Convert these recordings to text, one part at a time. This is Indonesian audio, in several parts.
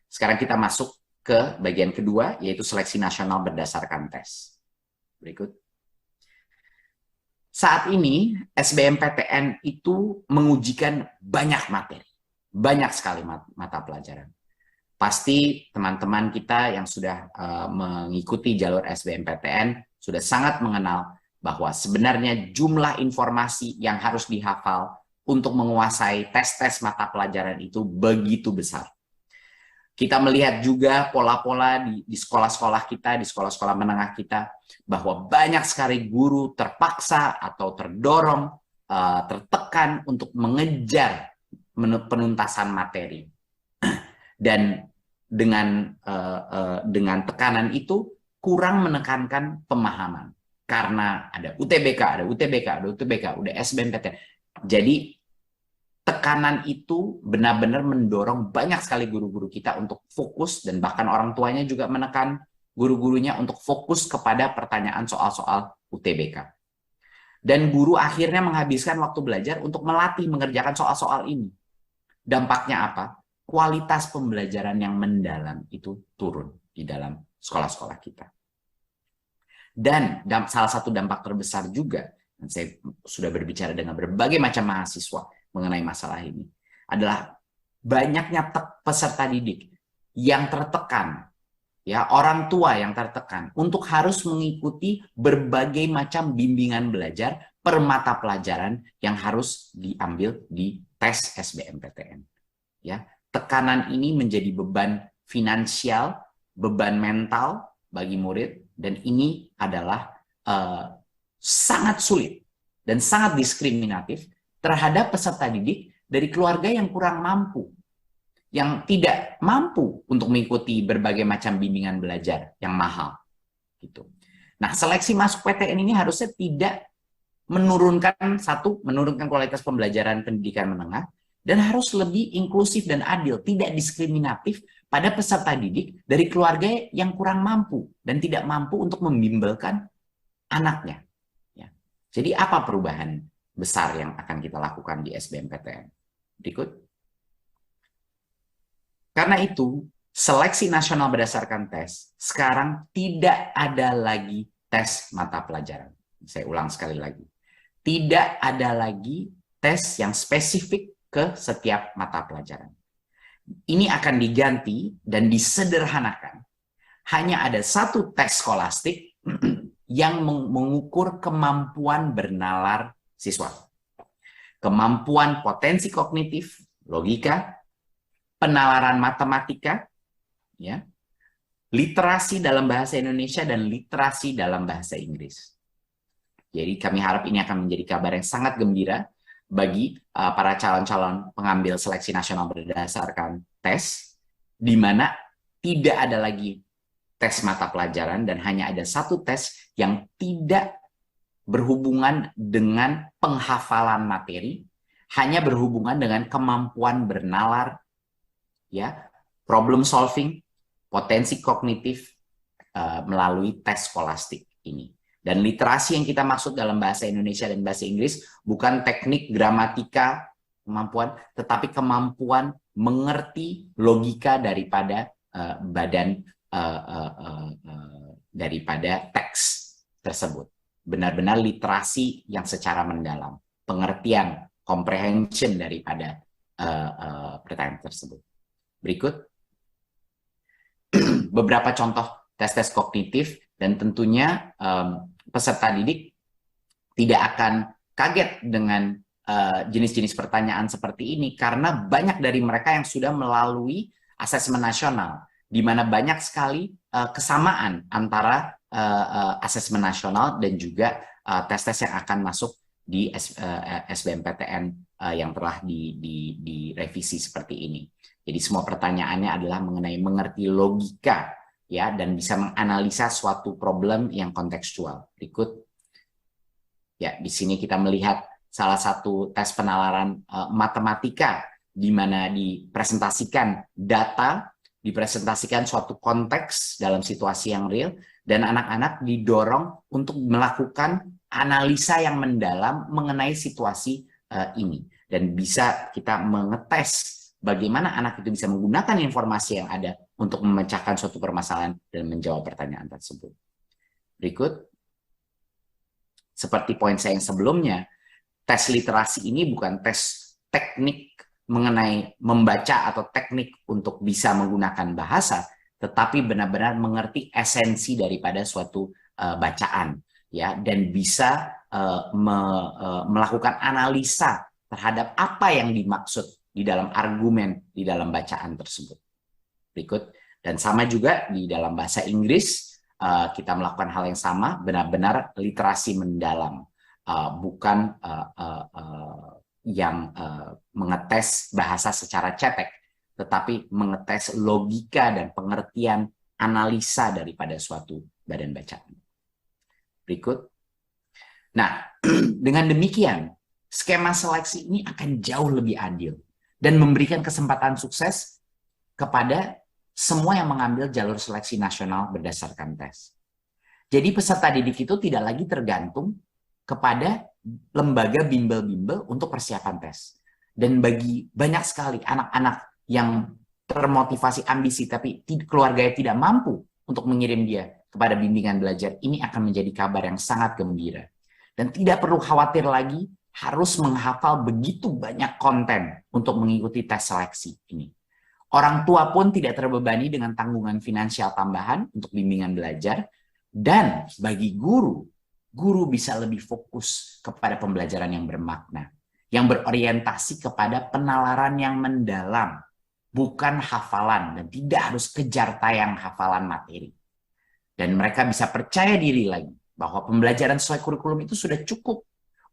Sekarang kita masuk ke bagian kedua, yaitu seleksi nasional berdasarkan tes. Berikut. Saat ini, SBMPTN itu mengujikan banyak materi. Banyak sekali mata pelajaran. Pasti teman-teman kita yang sudah mengikuti jalur SBMPTN sudah sangat mengenal bahwa sebenarnya jumlah informasi yang harus dihafal untuk menguasai tes-tes mata pelajaran itu begitu besar. Kita melihat juga pola-pola di sekolah-sekolah kita, di sekolah-sekolah menengah kita, bahwa banyak sekali guru terpaksa atau terdorong, tertekan untuk mengejar penuntasan materi. Dan dengan tekanan itu kurang menekankan pemahaman. Karena ada UTBK, ada UTBK, ada UTBK, udah SBMPTN. Jadi tekanan itu benar-benar mendorong banyak sekali guru-guru kita untuk fokus, dan bahkan orang tuanya juga menekan guru-gurunya untuk fokus kepada pertanyaan soal-soal UTBK. Dan guru akhirnya menghabiskan waktu belajar untuk melatih mengerjakan soal-soal ini. Dampaknya apa? Kualitas pembelajaran yang mendalam itu turun di dalam sekolah-sekolah kita. Dan salah satu dampak terbesar juga, dan saya sudah berbicara dengan berbagai macam mahasiswa mengenai masalah ini, adalah banyaknya peserta didik yang tertekan, ya, orang tua yang tertekan untuk harus mengikuti berbagai macam bimbingan belajar per mata pelajaran yang harus diambil di tes SBMPTN. Ya, tekanan ini menjadi beban finansial, beban mental bagi murid, dan ini adalah sangat sulit dan sangat diskriminatif terhadap peserta didik dari keluarga yang kurang mampu, yang tidak mampu untuk mengikuti berbagai macam bimbingan belajar yang mahal. Gitu. Nah, seleksi masuk PTN ini harusnya tidak menurunkan kualitas pembelajaran pendidikan menengah, dan harus lebih inklusif dan adil, tidak diskriminatif pada peserta didik dari keluarga yang kurang mampu dan tidak mampu untuk membimbelkan anaknya. Ya. Jadi apa perubahan besar yang akan kita lakukan di SBMPTN? Berikut. Karena itu, seleksi nasional berdasarkan tes, sekarang tidak ada lagi tes mata pelajaran. Saya ulang sekali lagi. Tidak ada lagi tes yang spesifik ke setiap mata pelajaran. Ini akan diganti dan disederhanakan. Hanya ada satu tes skolastik yang mengukur kemampuan bernalar siswa. Kemampuan potensi kognitif, logika, penalaran matematika, ya, literasi dalam bahasa Indonesia, dan literasi dalam bahasa Inggris. Jadi kami harap ini akan menjadi kabar yang sangat gembira bagi para calon-calon pengambil seleksi nasional berdasarkan tes, di mana tidak ada lagi tes mata pelajaran dan hanya ada satu tes yang tidak berhubungan dengan penghafalan materi, hanya berhubungan dengan kemampuan bernalar, ya, problem solving, potensi kognitif melalui tes skolastik ini. Dan literasi yang kita maksud dalam bahasa Indonesia dan bahasa Inggris bukan teknik gramatika kemampuan, tetapi kemampuan mengerti logika daripada daripada teks tersebut. Benar-benar literasi yang secara mendalam, pengertian, comprehension daripada pertanyaan tersebut. Berikut beberapa contoh tes-tes kognitif, dan tentunya peserta didik tidak akan kaget dengan jenis-jenis pertanyaan seperti ini, karena banyak dari mereka yang sudah melalui asesmen nasional, di mana banyak sekali kesamaan antara asesmen nasional dan juga tes-tes yang akan masuk di SBMPTN yang telah direvisi seperti ini. Jadi semua pertanyaannya adalah mengenai mengerti logika, ya, dan bisa menganalisa suatu problem yang kontekstual. Berikut. Ya, di sini kita melihat salah satu tes penalaran matematika, di mana dipresentasikan data, dipresentasikan suatu konteks dalam situasi yang real, dan anak-anak didorong untuk melakukan analisa yang mendalam mengenai situasi ini. Dan bisa kita mengetes bagaimana anak itu bisa menggunakan informasi yang ada untuk memecahkan suatu permasalahan dan menjawab pertanyaan tersebut. Berikut, seperti poin saya yang sebelumnya, tes literasi ini bukan tes teknik mengenai membaca atau teknik untuk bisa menggunakan bahasa, tetapi benar-benar mengerti esensi daripada suatu bacaan, ya, dan bisa melakukan analisa terhadap apa yang dimaksud di dalam argumen di dalam bacaan tersebut. Berikut, dan sama juga di dalam bahasa Inggris kita melakukan hal yang sama, benar-benar literasi mendalam, bukan yang mengetes bahasa secara cetek, tetapi mengetes logika dan pengertian analisa daripada suatu badan bacaan. Berikut. Nah, dengan demikian, skema seleksi ini akan jauh lebih adil dan memberikan kesempatan sukses kepada semua yang mengambil jalur seleksi nasional berdasarkan tes. Jadi peserta didik itu tidak lagi tergantung kepada lembaga bimbel-bimbel untuk persiapan tes. Dan bagi banyak sekali anak-anak yang termotivasi ambisi tapi keluarganya tidak mampu untuk mengirim dia kepada bimbingan belajar, ini akan menjadi kabar yang sangat gembira. Dan tidak perlu khawatir lagi harus menghafal begitu banyak konten untuk mengikuti tes seleksi ini. Orang tua pun tidak terbebani dengan tanggungan finansial tambahan untuk bimbingan belajar, dan bagi guru bisa lebih fokus kepada pembelajaran yang bermakna, yang berorientasi kepada penalaran yang mendalam, bukan hafalan, dan tidak harus kejar tayang hafalan materi. Dan mereka bisa percaya diri lagi bahwa pembelajaran sesuai kurikulum itu sudah cukup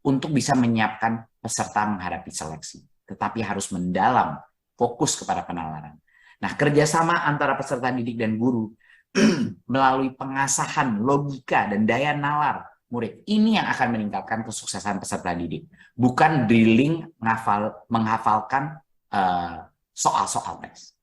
untuk bisa menyiapkan peserta menghadapi seleksi, tetapi harus mendalam, fokus kepada penalaran. Nah, kerjasama antara peserta didik dan guru melalui pengasahan logika dan daya nalar murid, ini yang akan meningkatkan kesuksesan peserta didik. Bukan drilling menghafalkan soal-soal tes.